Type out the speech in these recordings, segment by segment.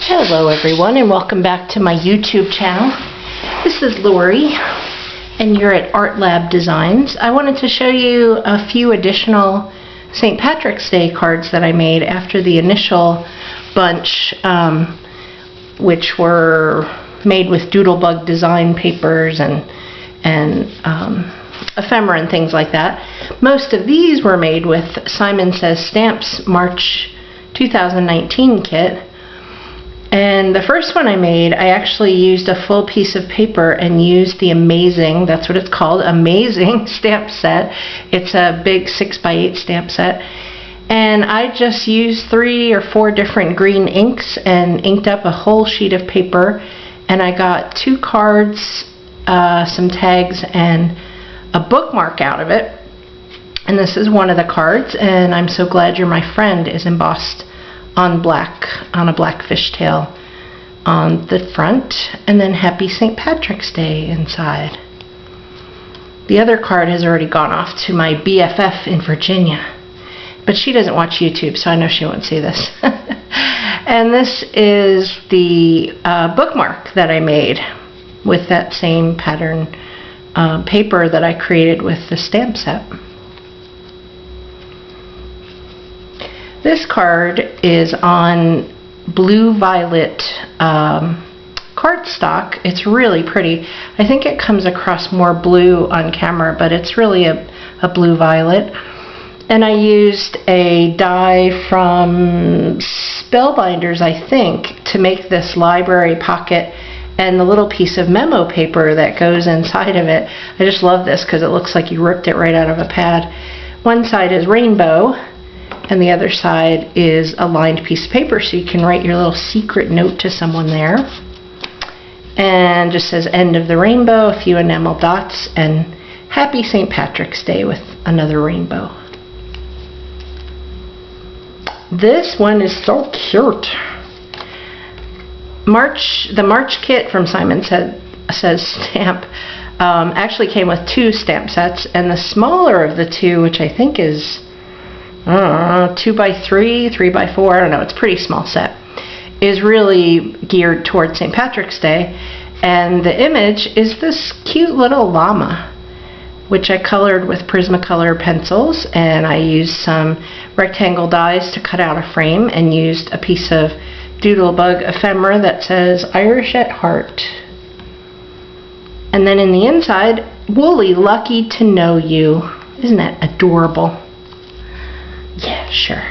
Hello everyone, and welcome back to my YouTube channel. This is Lori and you're at Art Lab Designs. I wanted to show you a few additional St. Patrick's Day cards that I made after the initial bunch, which were made with Doodlebug design papers and ephemera and things like that. Most of these were made with Simon Says Stamps March 2019 kit. And the first one I made, I actually used a full piece of paper and used the Amazing, that's what it's called, Amazing stamp set. It's a big 6x8 stamp set. And I just used 3 or 4 different green inks and inked up a whole sheet of paper. And I got 2 cards, some tags, and a bookmark out of it. And this is one of the cards, and I'm so glad you're my friend is embossed on a black fishtail on the front, and then Happy St. Patrick's Day inside. The other card has already gone off to my BFF in Virginia, but she doesn't watch YouTube, so I know she won't see this. And this is the bookmark that I made with that same pattern paper that I created with the stamp set. This card is on blue-violet cardstock. It's really pretty. I think it comes across more blue on camera, but it's really a blue-violet. And I used a die from Spellbinders, I think, to make this library pocket and the little piece of memo paper that goes inside of it. I just love this because it looks like you ripped it right out of a pad. One side is rainbow, and the other side is a lined piece of paper, so you can write your little secret note to someone there. And just says end of the rainbow, a few enamel dots, and Happy St. Patrick's Day with another rainbow. This one is so cute. The March kit from Simon Says Stamp actually came with 2 stamp sets, and the smaller of the 2, which I think is 2x3, 3x4, I don't know, it's a pretty small set, is really geared towards St. Patrick's Day. And the image is this cute little llama, which I colored with Prismacolor pencils, and I used some rectangle dies to cut out a frame and used a piece of Doodlebug ephemera that says Irish at Heart. And then in the inside, Woolly, lucky to know you. Isn't that adorable? Yeah, sure.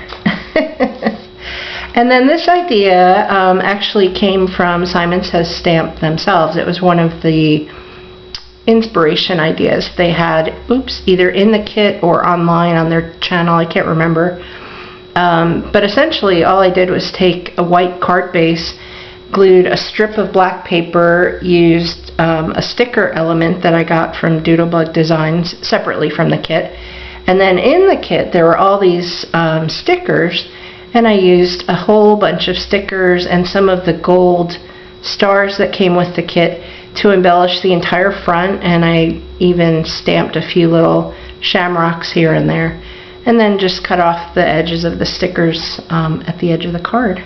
And then this idea actually came from Simon Says Stamp themselves. It was one of the inspiration ideas they had, either in the kit or online on their channel, I can't remember. But essentially all I did was take a white card base, glued a strip of black paper, used a sticker element that I got from Doodlebug Designs separately from the kit. And then in the kit there were all these stickers, and I used a whole bunch of stickers and some of the gold stars that came with the kit to embellish the entire front, and I even stamped a few little shamrocks here and there, and then just cut off the edges of the stickers at the edge of the card.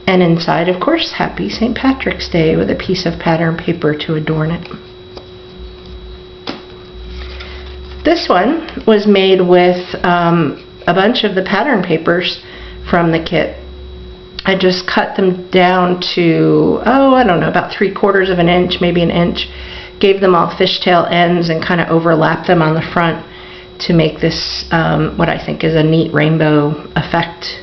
And inside, of course, Happy St. Patrick's Day with a piece of pattern paper to adorn it. This one was made with a bunch of the pattern papers from the kit. I just cut them down to, I don't know, about 3/4 of an inch, maybe an inch. Gave them all fishtail ends and kind of overlapped them on the front to make this what I think is a neat rainbow effect.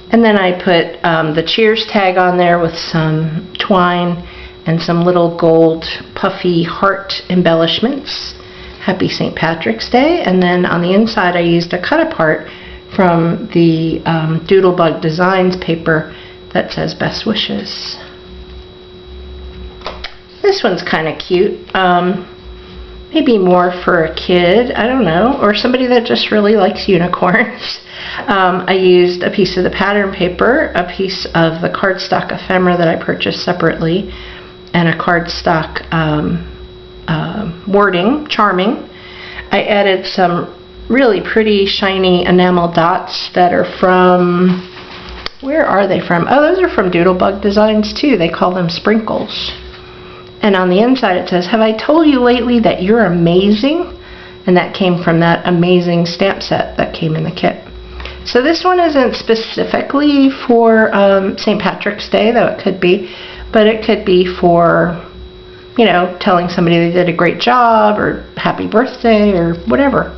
And then I put the Cheers tag on there with some twine and some little gold puffy heart embellishments. Happy St. Patrick's Day. And then on the inside I used a cut apart from the Doodlebug Designs paper that says Best Wishes. This one's kind of cute. Maybe more for a kid, I don't know, or somebody that just really likes unicorns. I used a piece of the pattern paper, a piece of the cardstock ephemera that I purchased separately, and a cardstock wording, Charming. I added some really pretty shiny enamel dots that are from Where are they from? Oh, those are from Doodlebug Designs too. They call them sprinkles. And on the inside it says, "Have I told you lately that you're amazing?" And that came from that amazing stamp set that came in the kit. So this one isn't specifically for St. Patrick's Day, though it could be. But it could be for, you know, telling somebody they did a great job or happy birthday or whatever.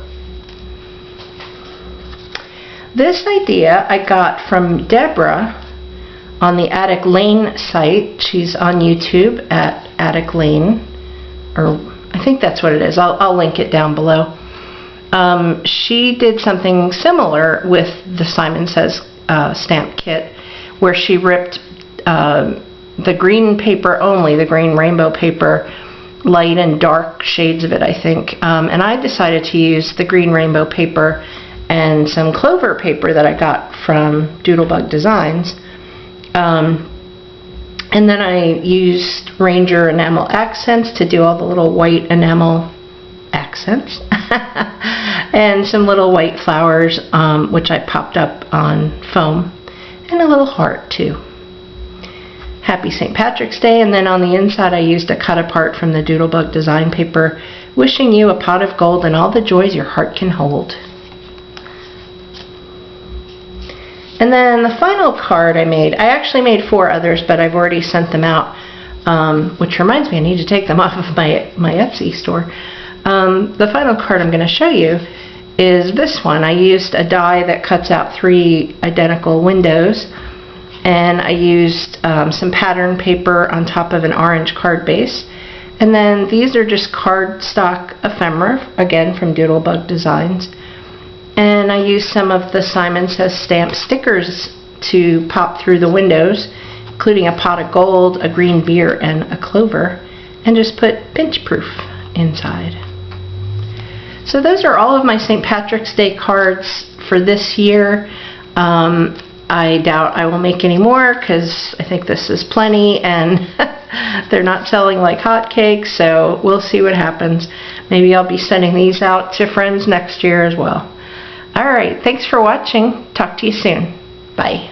This idea I got from Deborah on the Attic Lane site. She's on YouTube at Attic Lane, or I think that's what it is. I'll link it down below. She did something similar with the Simon Says stamp kit, where she ripped the green paper only, the green rainbow paper, light and dark shades of it, I think. And I decided to use the green rainbow paper and some clover paper that I got from Doodlebug Designs. And then I used Ranger enamel accents to do all the little white enamel accents. And some little white flowers, which I popped up on foam. And a little heart too. Happy St. Patrick's Day. And then on the inside I used a cut apart from the Doodlebug Design paper, "Wishing you a pot of gold and all the joys your heart can hold." And then the final card I actually made 4 others, but I've already sent them out, which reminds me I need to take them off of my Etsy store. The final card I'm going to show you is this one. I used a die that cuts out 3 identical windows, and I used some pattern paper on top of an orange card base. And then these are just cardstock ephemera, again from Doodlebug Designs. And I used some of the Simon Says stamp stickers to pop through the windows, including a pot of gold, a green beer, and a clover, and just put pinch proof inside. So those are all of my St. Patrick's Day cards for this year. I doubt I will make any more because I think this is plenty, and they're not selling like hotcakes, so we'll see what happens. Maybe I'll be sending these out to friends next year as well. Alright, thanks for watching. Talk to you soon. Bye.